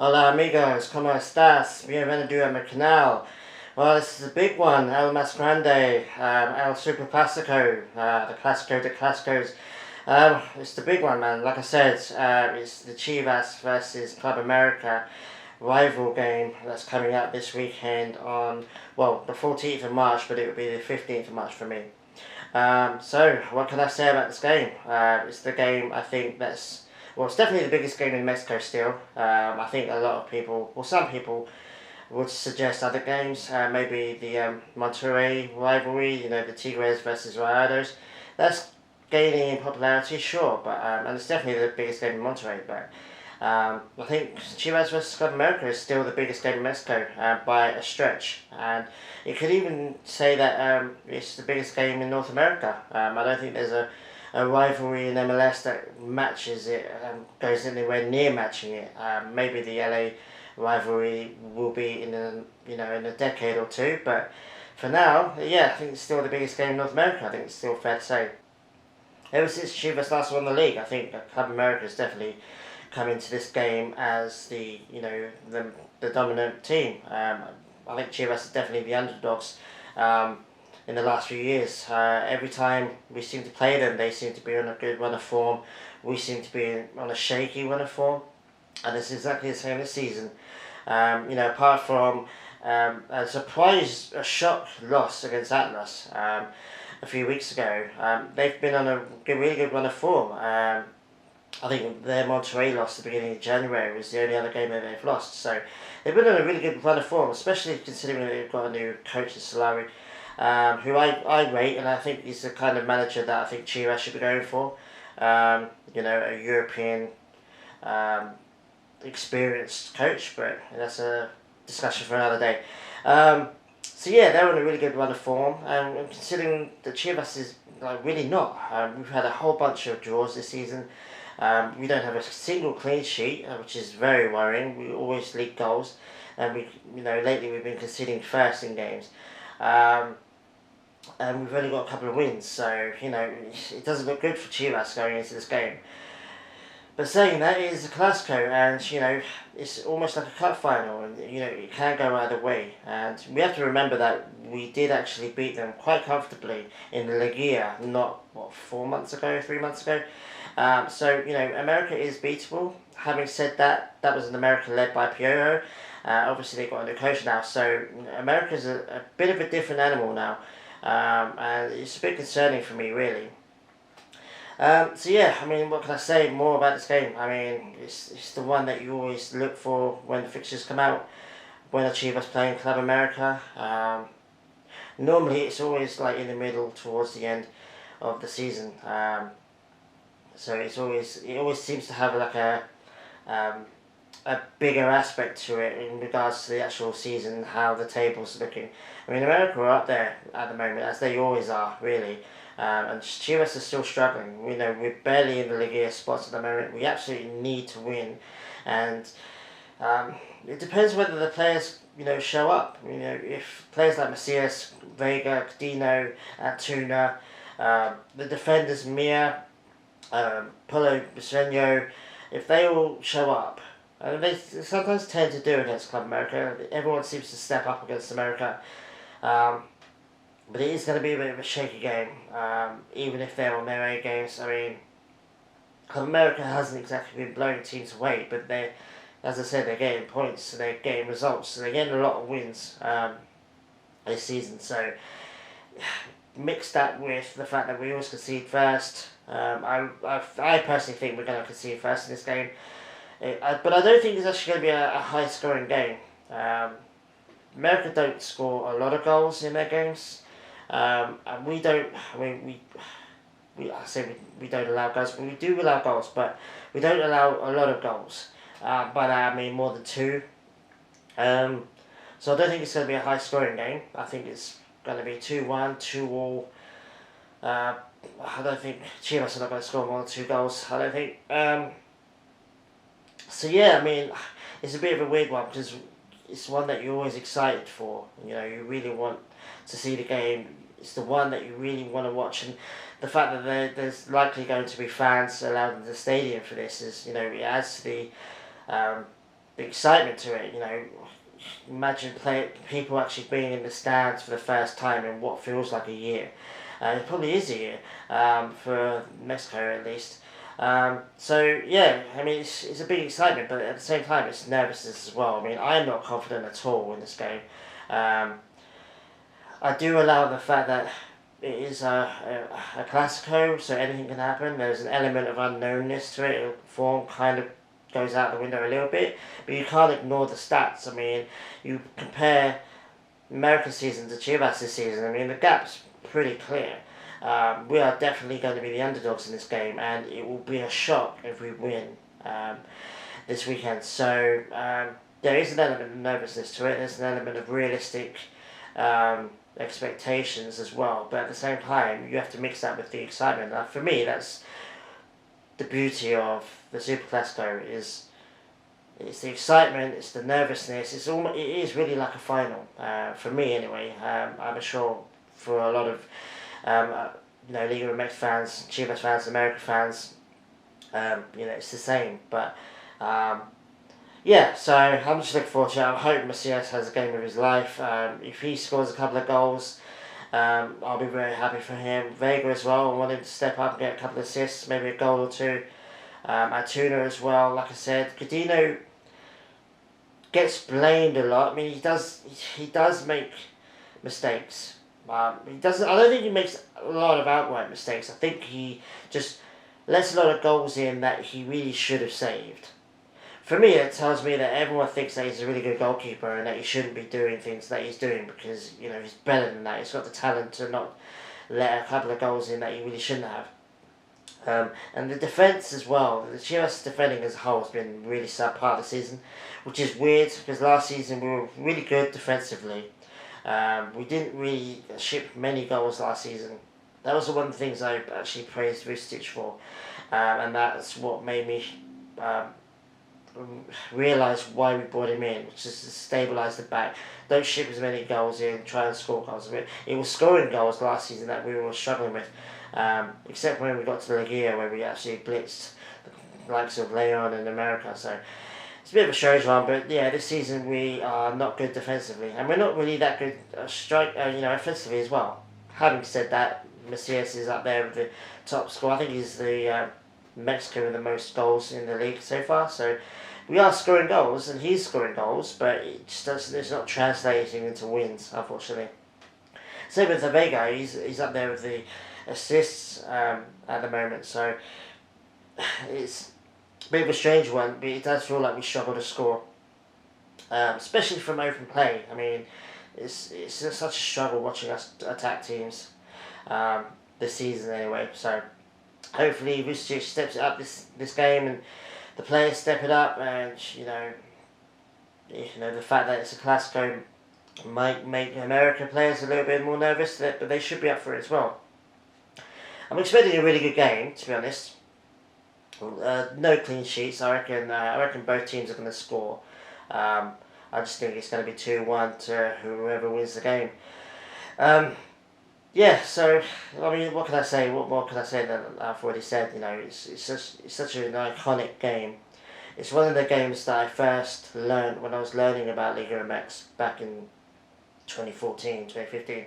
Hola amigos, ¿cómo estás? Bienvenido a mi canal. Well, this is a big one, El Más Grande, El Super Classico, the Classico de Clásicos. It's the big one, man. Like I said, it's the Chivas versus Club America rival game that's coming up this weekend on, well, the 14th of March, but it will be the 15th of March for me. So, what can I say about this game? It's the game I think that's, well, it's definitely the biggest game in Mexico still. I think a lot of people, well, some people would suggest other games, maybe the Monterrey rivalry, the Tigres versus Rayados. That's gaining in popularity, sure, but and it's definitely the biggest game in Monterrey, but I think Chivas versus Club America is still the biggest game in Mexico by a stretch, and you could even say that it's the biggest game in North America. I don't think there's a rivalry in MLS that matches it, goes anywhere near matching it. Maybe the LA rivalry will be in a decade or two, but for now, yeah, I think it's still the biggest game in North America. I think it's still fair to say. Ever since Chivas last won the league, I think Club America has definitely come into this game as the dominant team. I think Chivas are definitely the underdogs in the last few years. Every time we seem to play them, they seem to be on a good run of form. We seem to be on a shaky run of form, and it's exactly the same this season. Apart from a shock loss against Atlas a few weeks ago, they've been on a really good run of form. I think their Monterrey loss at the beginning of January was the only other game that they've lost. So they've been on a really good run of form, especially considering that they've got a new coach in Solari, who I rate, and I think he's the kind of manager that I think Chivas should be going for. A European experienced coach, but that's a discussion for another day. So yeah, they're on a really good run of form, and considering that Chivas is really not. We've had a whole bunch of draws this season. We don't have a single clean sheet, which is very worrying. We always leak goals, and lately we've been conceding first in games, and we've only got a couple of wins. So it doesn't look good for Chivas going into this game. But saying that, it is a Classico, and it's almost like a cup final, and it can go either way. And we have to remember that we did actually beat them quite comfortably in the Liga, not 3 months ago. So America is beatable. Having said that, that was an America led by Piojo. Obviously, they've got a new coach now, so America's a bit of a different animal now, and it's a bit concerning for me, really. So yeah, what can I say more about this game? It's the one that you always look for when the fixtures come out. When Chivas playing Club America, normally it's always in the middle towards the end of the season. So it always seems to have a bigger aspect to it in regards to the actual season, how the table's looking. America are up there at the moment, as they always are, really. And Chivas are still struggling. We're barely in the Liga spots at the moment. We absolutely need to win, and it depends whether the players show up. If players like Macias, Vega, Dino, Antuna, the defenders Mia, Paulo Briseño, if they all show up, and they sometimes tend to do against Club America. Everyone seems to step up against America. But it is going to be a bit of a shaky game, even if they're on their A games. Club America hasn't exactly been blowing teams away, but as I said, they're getting points, they're getting results, they're getting a lot of wins this season. So mix that with the fact that we always concede first. I personally think we're going to concede first in this game, but I don't think it's actually going to be a high scoring game. America don't score a lot of goals in their games. And we don't. We don't allow goals. We do allow goals, but we don't allow a lot of goals. But more than two. So I don't think it's going to be a high scoring game. I think it's going to be 2-1, 2-2. I don't think Chivas are not going to score more than 2 goals. I don't think. So yeah, it's a bit of a weird one because it's one that you're always excited for. You really want to see the game. It's the one that you really want to watch, and the fact that there's likely going to be fans allowed in the stadium for this is, it adds to the excitement to it. Imagine people actually being in the stands for the first time in what feels like a year. It probably is a year, for Mexico at least. So yeah, I mean it's a big excitement, but at the same time it's nervousness as well. I mean I'm not confident at all in this game. Um, I do allow the fact that it is a Classico, so anything can happen. There's an element of unknownness to it. Form kind of goes out the window a little bit, but you can't ignore the stats. I mean, you compare American season to Chivas this season. I mean, the gap's pretty clear. We are definitely going to be the underdogs in this game, and it will be a shock if we win this weekend. So there is an element of nervousness to it. There's an element of realistic expectations as well, but at the same time you have to mix that with the excitement. Now, for me, that's the beauty of the Super Classico. It's the excitement, it's the nervousness. It is really like a final for me anyway. I'm sure for a lot of Liga MX fans, Chivas fans, American fans, it's the same. But yeah, so I'm just looking forward to it. I hope Macias has a game of his life. If he scores a couple of goals, I'll be very happy for him. Vega as well, I want him to step up and get a couple of assists, maybe a goal or two. Atuna as well, like I said. Godinho gets blamed a lot. I mean, he does make mistakes. He doesn't. I don't think he makes a lot of outright mistakes. I think he just lets a lot of goals in that he really should have saved. For me, it tells me that everyone thinks that he's a really good goalkeeper and that he shouldn't be doing things that he's doing because he's better than that. He's got the talent to not let a couple of goals in that he really shouldn't have. And the defence as well. The Chivas defending as a whole has been really subpar this season, which is weird because last season we were really good defensively. We didn't really ship many goals last season. That was one of the things I actually praised Vucic for, and that's what made me realise why we brought him in, which is to stabilise the back. Don't ship as many goals in, try and score goals. I mean, it was scoring goals last season that we were struggling with, except when we got to the Liga where we actually blitzed the likes of Leon and America. So it's a bit of a strange one, but yeah, this season we are not good defensively, and we're not really that good offensively as well. Having said that, Macias is up there with the top score. I think he's the Mexican with the most goals in the league so far. So we are scoring goals, and he's scoring goals, but it's not translating into wins, unfortunately. Same with the Vega. He's up there with the assists at the moment. So it's a bit of a strange one, but it does feel like we struggle to score, especially from open play. I mean, it's such a struggle watching us attack teams this season anyway. So hopefully Vucic steps it up this game and the players step it up, and the fact that it's a Classico might make American players a little bit more nervous, but they should be up for it as well. I'm expecting a really good game, to be honest. No clean sheets. I reckon both teams are going to score. I just think it's going to be 2-1 to whoever wins the game. Yeah, so I mean, what can I say? What more can I say than I've already said? It's such an iconic game. It's one of the games that I first learned when I was learning about Liga MX back in 2014, 2015.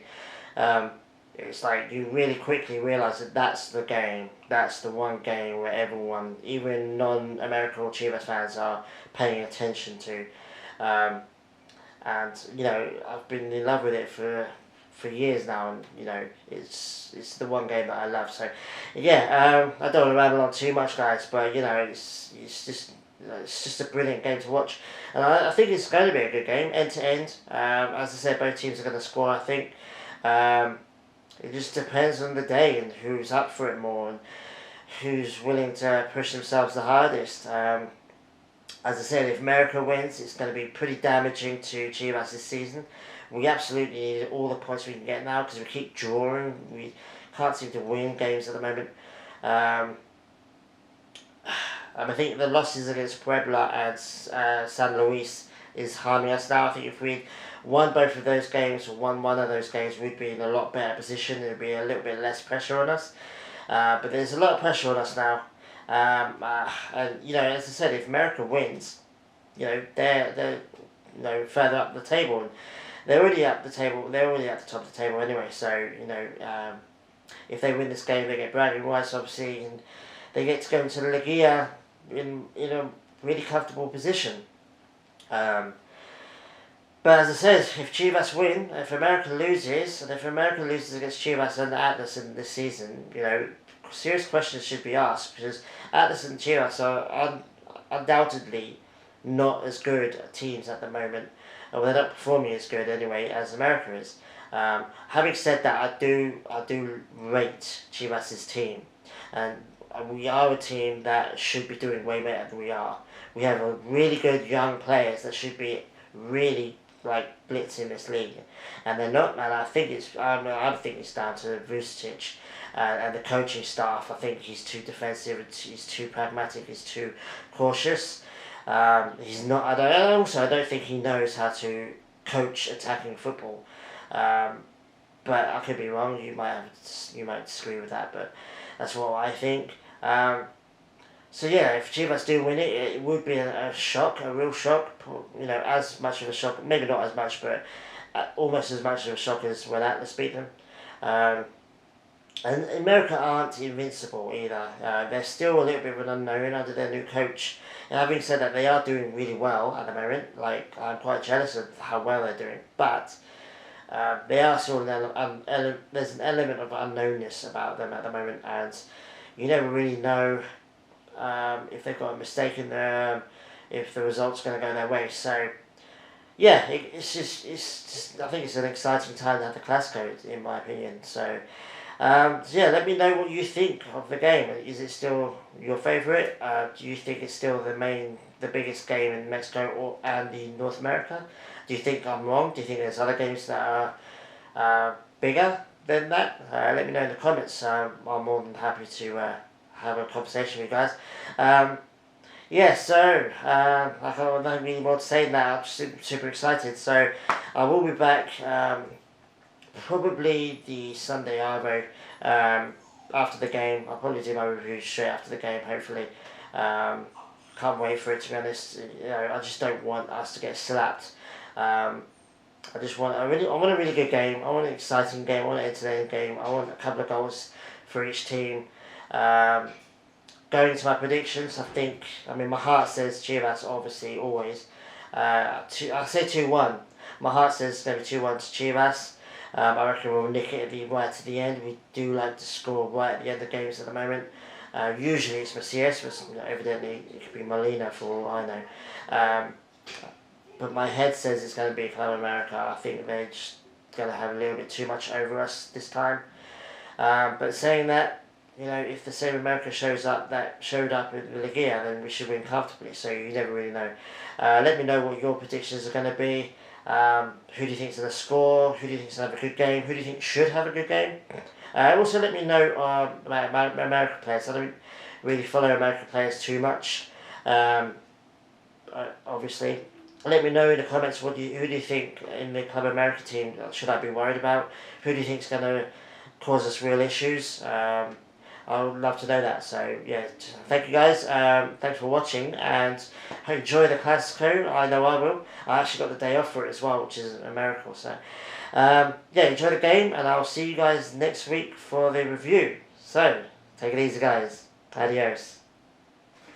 It's like you really quickly realise that that's the game. That's the one game where everyone, even non-American or Chivas fans, are paying attention to. And I've been in love with it for years now, and it's the one game that I love. So yeah, I don't want to ramble on too much, guys, but it's just a brilliant game to watch, and I think it's going to be a good game, end to end. As I said, both teams are going to score. I think it just depends on the day and who's up for it more and who's willing to push themselves the hardest. As I said, if America wins, it's going to be pretty damaging to Chivas this season. We absolutely need all the points we can get now because we keep drawing. We can't seem to win games at the moment. I think the losses against Puebla and San Luis is harming us now. I think if we won both of those games or won one of those games, we'd be in a lot better position. There'd be a little bit less pressure on us. But there's a lot of pressure on us now. And as I said, if America wins, they're further up the table. And they're already at the table. They're already at the top of the table anyway. So if they win this game, they get bragging rights, obviously, and they get to go into the Liga in a really comfortable position. But as I said, if Chivas win, if America loses, and if America loses against Chivas and Atlas in this season, serious questions should be asked, because Atlas and Chivas are undoubtedly not as good teams at the moment. Well, they're not performing as good anyway as America is. Having said that, I do rate Chivas' team, and we are a team that should be doing way better than we are. We have a really good young players that should be really blitzing this league, and they're not. And I think it's down to Vucetic and the coaching staff. I think he's too defensive. He's too pragmatic. He's too cautious. He's not. I don't think he knows how to coach attacking football. But I could be wrong. You might disagree with that, but that's what I think. So yeah, if Chivas do win it, it would be a shock, a real shock. As much of a shock, maybe not as much, but almost as much of a shock as when Atlas beat them. And America aren't invincible either. They're still a little bit of an unknown under their new coach. And having said that, they are doing really well at the moment. I'm quite jealous of how well they're doing, but they are still there's an element of unknownness about them at the moment, and you never really know if they've got a mistake in them, if the result's going to go their way. So yeah, it's just I think it's an exciting time to have the Classico, in my opinion. So yeah, let me know what you think of the game. Is it still your favourite? Do you think it's still the biggest game in Mexico and in North America? Do you think I'm wrong? Do you think there's other games that are bigger than that? Let me know in the comments. I'm more than happy to have a conversation with you guys. Yeah, so I don't really more to say now. I'm super excited. So I will be back probably the Sunday Arvo after the game. I'll probably do my review straight after the game, hopefully. Can't wait for it, to be honest. I just don't want us to get slapped. I want a really good game. I want an exciting game. I want an entertaining game. I want a couple of goals for each team. Going into my predictions, my heart says Chivas, obviously, always. I say 2-1. My heart says it's going to be 2-1 to Chivas. I reckon we'll nick it right to the end. We do like to score right at the end of games at the moment. Usually it's Macias, but evidently it could be Molina for all I know. But my head says it's going to be Club America. I think they're just going to have a little bit too much over us this time. But saying that, if the same America showed up in the Liga, then we should win comfortably. So you never really know. Let me know what your predictions are going to be. Who do you think is going to score? Who do you think is going to have a good game? Who do you think should have a good game? Also, let me know about American players. I don't really follow American players too much. Obviously. Let me know in the comments who do you think in the Club America team should I be worried about? Who do you think is going to cause us real issues? I would love to know that. So yeah, thank you guys. Thanks for watching, and enjoy the Classico. I know I will. I actually got the day off for it as well, which is a miracle. So yeah, enjoy the game, and I'll see you guys next week for the review. So take it easy, guys. Adios.